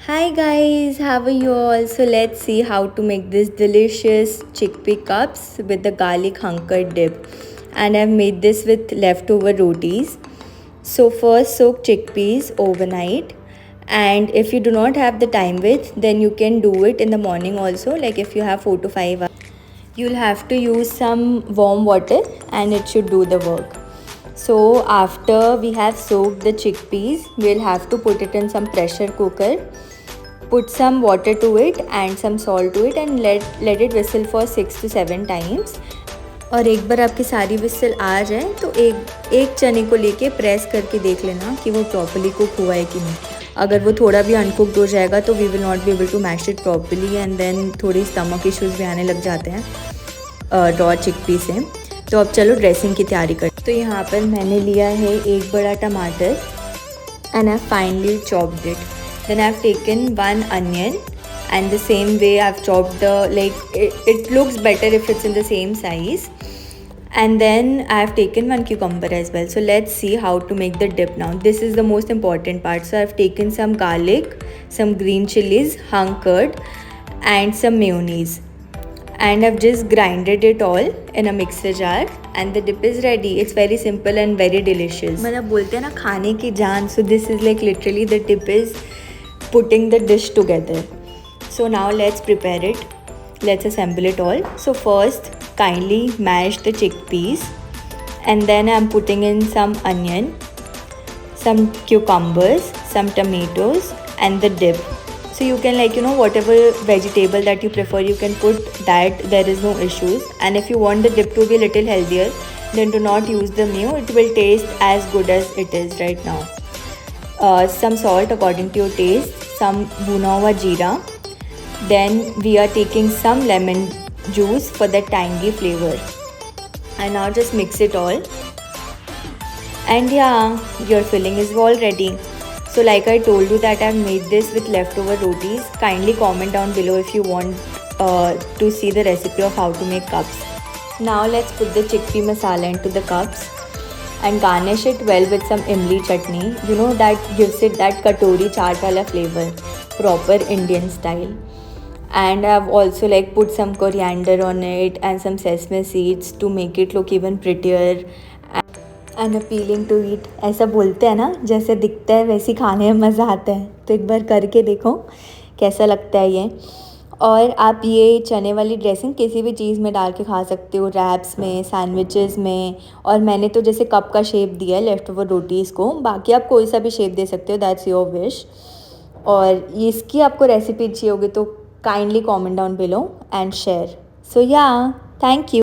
Hi guys, how are you all? So let's see how to make this delicious chickpea cups with the garlic hunker dip. And I've made this with leftover rotis. So first soak chickpeas overnight, and if you do not have the time with, then you can do it in the morning also, like if you have 4 to 5 hours. You'll have to use some warm water and it should do the work. So after we have soaked the chickpeas, we'll have to put it in some pressure cooker. Put some water to it and some salt to it and let it whistle for 6 to 7 times. और एक बार आपकी सारी whistle आ जाए तो एक चने को लेके प्रेस करके देख लेना कि वो प्रॉपर्ली कुक हुआ है कि नहीं. अगर वो थोड़ा भी अनकुक्ड हो जाएगा तो we will not be able to mash it properly and then थोड़ी स्टमक इश्यूज़ भी आने लग जाते हैं रॉ चिकपी से. तो अब चलो ड्रेसिंग की तैयारी कर. तो यहाँ पर मैंने लिया है एक बड़ा टमाटर and I finally chopped it. Then I've taken one onion and the same way I've chopped it looks better if it's in the same size. And then I've taken one cucumber as well. So let's see how to make the dip now. This is the most important part. So I've taken some garlic, some green chilies hunkered and some mayonnaise. And I've just grinded it all in a mixer jar and the dip is ready. It's very simple and very delicious. मतलब बोलते हैं ना खाने की जान. So this is like literally the dip is putting the dish together. So now let's prepare it. Let's assemble it all. So first kindly mash the chickpeas and then I'm putting in some onion, some cucumbers, some tomatoes and the dip. So you can whatever vegetable that you prefer you can put that, there is no issues. And if you want the dip to be a little healthier then do not use the mayo, it will taste as good as it is right now. Some salt according to your taste, some bhuna hua jeera. Then we are taking some lemon juice for the tangy flavor. And now just mix it all. And yeah, your filling is all ready. So like I told you that I've made this with leftover rotis. Kindly comment down below if you want to see the recipe of how to make cups. Now let's put the chickpea masala into the cups and garnish it well with some imli chutney. You know, that gives it that katori chaat wala flavor, proper Indian style. And I've also put some coriander on it and some sesame seeds to make it look even prettier and appealing to eat. ऐसा बोलते हैं ना, जैसे दिखता है वैसे खाने में मज़ा आता है. तो एक बार करके देखो कैसा लगता है ये. और आप ये चने वाली ड्रेसिंग किसी भी चीज़ में डाल के खा सकते हो, रैप्स में, सैंडविचेस में. और मैंने तो जैसे कप का शेप दिया है लेफ्ट ओवर रोटीज़ को. बाकी आप कोई सा भी शेप दे सकते हो, दैट्स योर विश. और इसकी आपको रेसिपी चाहिए होगी तो kindly comment down below and share. So yeah, thank you.